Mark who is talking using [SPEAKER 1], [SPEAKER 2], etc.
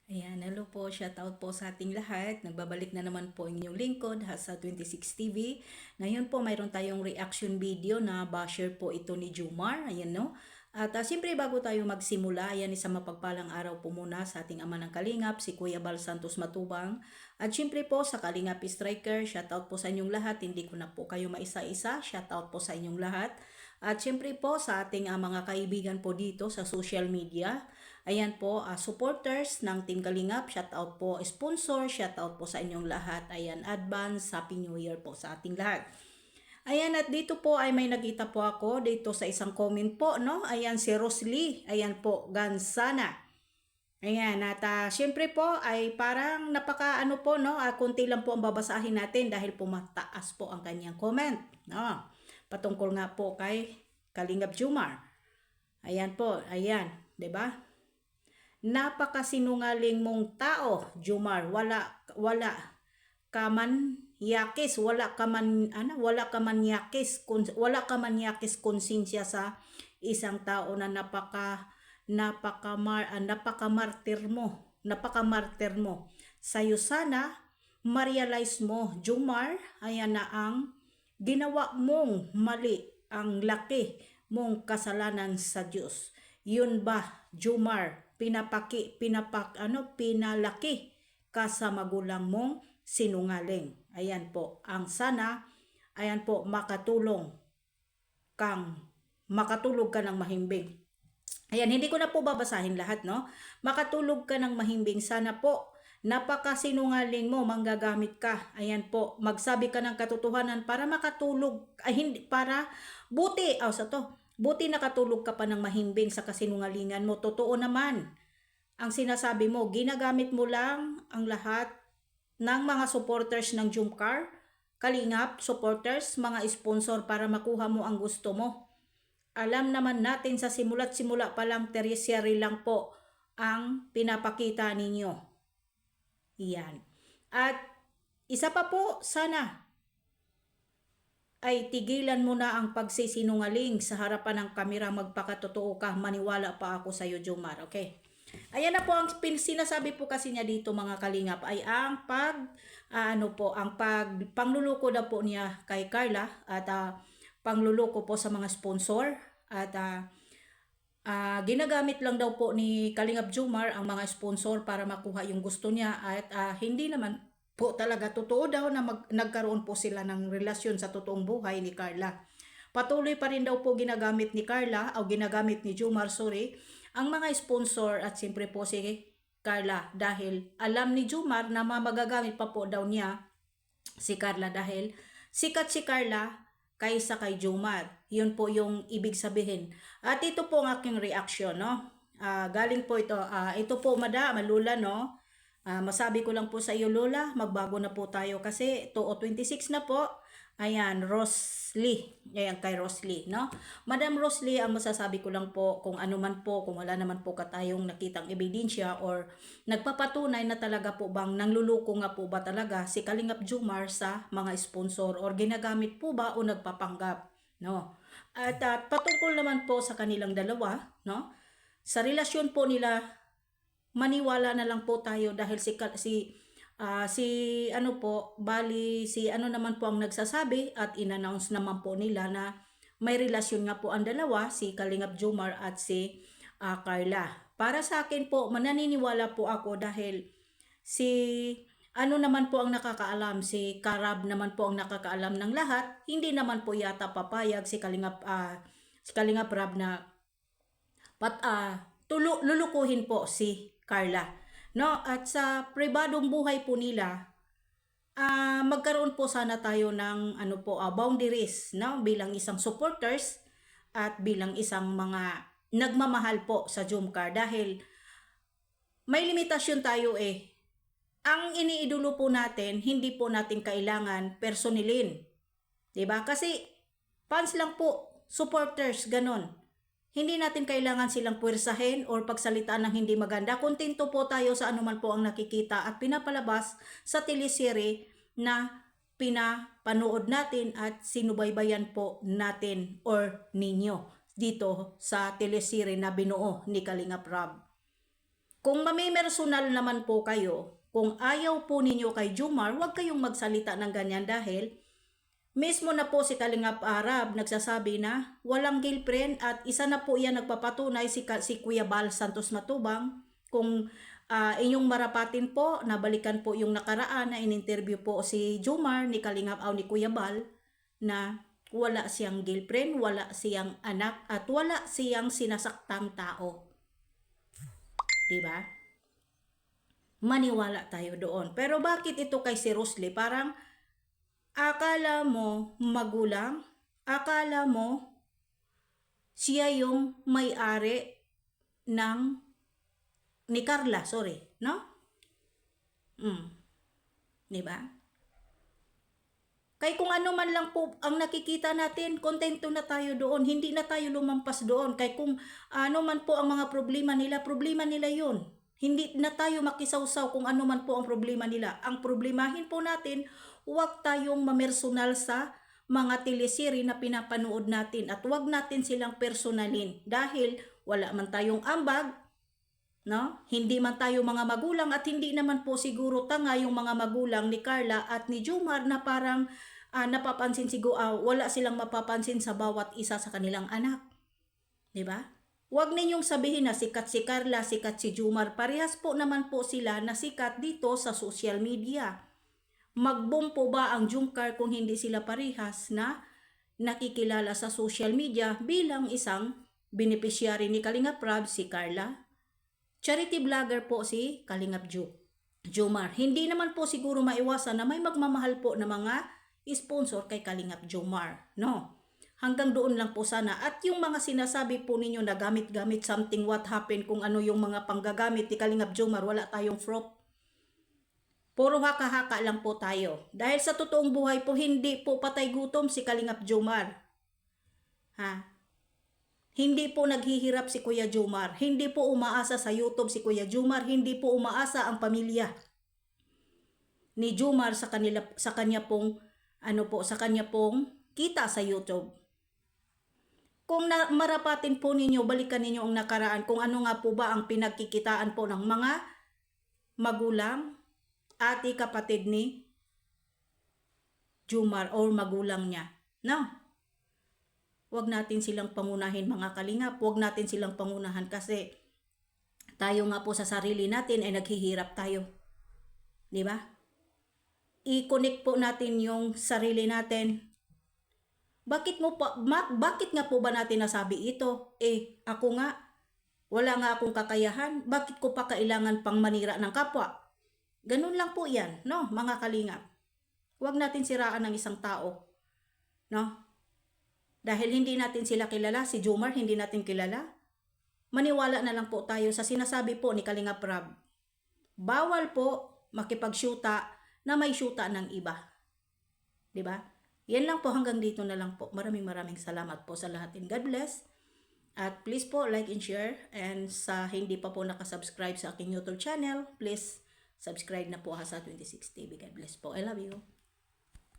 [SPEAKER 1] Ayan, hello po, shoutout po sa ating lahat. Nagbabalik na naman po inyong lingkod sa 26 TV. Ngayon po mayroon tayong reaction video na basher po ito ni Jomar. Ayan no. At siyempre bago tayo magsimula, ayan isang mapagpalang araw po muna sa ating ama ng Kalingap, si Kuya Bal Santos Matubang. At siyempre po sa Kalingap Striker, shoutout po sa inyong lahat. Hindi ko na po kayo maisa-isa, shoutout po sa inyong lahat. At siyempre po sa ating mga kaibigan po dito sa social media. Ayan po, supporters ng Team Kalingap, shoutout po, sponsor, shoutout po sa inyong lahat. Ayan, advance, Happy New Year po sa ating lahat. Ayan, at dito po ay may nakita po ako dito sa isang comment po, no? Ayan, si Rosly, ayan po, Gansana. Ayan, at syempre po ay parang napaka ano po, no? Kunti lang po ang babasahin natin dahil po mataas po ang kanyang comment, no? Patungkol nga po kay Kalingap Jomar. Ayan po, ayan, 'di ba? Napakasinungaling mong tao, Jomar. Wala ka man yakis, wala ka man yakis konsensya sa isang tao na napakamartir mo. Sayo sana ma-realize mo, Jomar, ayan na ang ginawa mong mali, ang laki mong kasalanan sa Diyos. Yun ba, Jomar, pinalaki ka sa magulang mong sinungaling. Ayan po, ang sana, ayan po, makatulog ka ng mahimbing. Ayan, hindi ko na po babasahin lahat, no? Makatulog ka ng mahimbing. Sana po, napakasinungaling mo, manggagamit ka. Ayan po, magsabi ka ng katotohanan para makatulog, hindi, para, buti nakatulog ka pa ng mahimbing sa kasinungalingan mo. Totoo naman, ang sinasabi mo, ginagamit mo lang ang lahat ng mga supporters ng Jomcar, Kalingap, supporters, mga sponsor para makuha mo ang gusto mo. Alam naman natin sa simula't simula pa lang, tertiary lang po ang pinapakita ninyo. Iyan. At isa pa po, sana ay tigilan mo na ang pagsisinungaling sa harapan ng kamera, magpakatotoo ka, maniwala pa ako sa iyo, Jomar, okay? Ayan na po ang sinasabi po kasi niya dito mga Kalingap ay ang pangluluko daw po niya kay Carla at pangluluko po sa mga sponsor at ginagamit lang daw po ni Kalingap Jomar ang mga sponsor para makuha yung gusto niya at hindi naman po talaga totoo daw na nagkaroon po sila ng relasyon sa totoong buhay ni Carla. Patuloy pa rin daw po ginagamit ni Carla o ginagamit ni Jomar, ang mga sponsor at siyempre po si Carla dahil alam ni Jomar na magagamit pa po daw niya si Carla dahil sikat si Carla kaysa kay Jomar. Yun po yung ibig sabihin. At ito po ang aking reaction, no? Galing po ito. Ito po, Lula, no? Masabi ko lang po sa iyo, Lola, magbago na po tayo kasi 26 na po. Ayan, Rosly. Ayan, kay Rosly, no? Madam Rosly, ang masasabi ko lang po, kung ano man po, kung wala naman po tayong nakitang ebidensya or nagpapatunay na talaga po bang nangluluko nga po ba talaga si Kalingap Jomar sa mga sponsor or ginagamit po ba o nagpapanggap, no? At patungkol naman po sa kanilang dalawa, no? Sa relasyon po nila, maniwala na lang po tayo dahil si ano naman po ang nagsasabi at inannounce naman po nila na may relasyon nga po ang dalawa, si Kalingap Jomar at si Carla. Para sa akin po, mananiniwala po ako dahil si ano naman po ang nakakaalam, si Karab naman po ang nakakaalam ng lahat, hindi naman po yata papayag si Kalingap Rab na lulukuhin po si Carla. No? At sa pribadong buhay po nila, magkaroon po sana tayo ng boundaries, no? Bilang isang supporters at bilang isang mga nagmamahal po sa Jomcar dahil may limitasyon tayo eh. Ang iniidolo po natin, hindi po natin kailangan personilin. 'Di ba? Kasi fans lang po, supporters, ganon. Hindi natin kailangan silang puwersahin or pagsalitaan ng hindi maganda. Kontento po tayo sa anuman po ang nakikita at pinapalabas sa teleserye na pinapanood natin at sinubaybayan po natin or ninyo dito sa teleserye na binuo ni Kalingap Rab. Kung mamimersonal naman po kayo, kung ayaw po ninyo kay Jomar, huwag kayong magsalita ng ganyan dahil mismo na po si Kalingap Arab nagsasabi na walang girlfriend at isa na po yan nagpapatunay si Kuya Bal Santos Matubang. Kung inyong marapatin po, nabalikan po yung nakaraan na in-interview po si Jomar ni Kalingap ni Kuya Bal na wala siyang girlfriend, wala siyang anak at wala siyang sinasaktang tao. Diba? Maniwala tayo doon. Pero bakit ito kay si Rosely? Parang akala mo magulang, akala mo siya yung may-ari ni Carla, no? Diba? Kaya kung ano man lang po ang nakikita natin, kontento na tayo doon. Hindi na tayo lumampas doon. Kaya kung ano man po ang mga problema nila yun. Hindi na tayo makisawsaw kung ano man po ang problema nila. Ang problemahin po natin, huwag tayong mamersonal sa mga teleserye na pinapanood natin at huwag natin silang personalin dahil wala man tayong ambag, no? Hindi man tayo mga magulang at hindi naman po siguro tanga yung mga magulang ni Carla at ni Jomar na parang napapansin siguro wala silang mapapansin sa bawat isa sa kanilang anak. 'Di ba? Huwag ninyong sabihin na sikat si Carla, sikat si Jomar. Parehas po naman po sila na sikat dito sa social media. Mag-boom po ba ang Jomcar kung hindi sila parehas na nakikilala sa social media bilang isang beneficiary ni Kalingap Rab, si Carla? Charity vlogger po si Kalingap Jomar. Hindi naman po siguro maiwasan na may magmamahal po na mga sponsor kay Kalingap Jomar. No? Hanggang doon lang po sana. At yung mga sinasabi po ninyo na gamit-gamit something what happened kung ano yung mga panggagamit ni Kalingap Jomar, wala tayong proof. Puro haka-haka lang po tayo. Dahil sa totoong buhay po, hindi po patay gutom si Kalingap Jomar. Hindi po naghihirap si Kuya Jomar. Hindi po umaasa sa YouTube si Kuya Jomar. Hindi po umaasa ang pamilya ni Jomar sa kanya pong kita sa YouTube. Kung marapatin po ninyo, balikan ninyo ang nakaraan kung ano nga po ba ang pinagkikitaan po ng mga magulang, ate, kapatid ni Jomar or magulang niya. No? Huwag natin silang pangunahin mga kalingap. Huwag natin silang pangunahan kasi tayo nga po sa sarili natin ay naghihirap tayo. Di ba? I-connect po natin yung sarili natin. Bakit nga po ba natin nasabi ito? Ako nga, wala nga akong kakayahan. Bakit ko pa kailangan pang manira ng kapwa? Ganun lang po yan, no, mga kalingap. Huwag natin siraan ng isang tao. No? Dahil hindi natin sila kilala, si Jomar hindi natin kilala. Maniwala na lang po tayo sa sinasabi po ni Kalingap Rab. Bawal po makipagsyuta na may syuta ng iba. 'Di ba? Yan lang po, hanggang dito na lang po. Maraming salamat po sa lahat and God bless. At please po like and share, and sa hindi pa po nakasubscribe sa aking YouTube channel, please subscribe na po sa 26 TV. God bless po. I love you.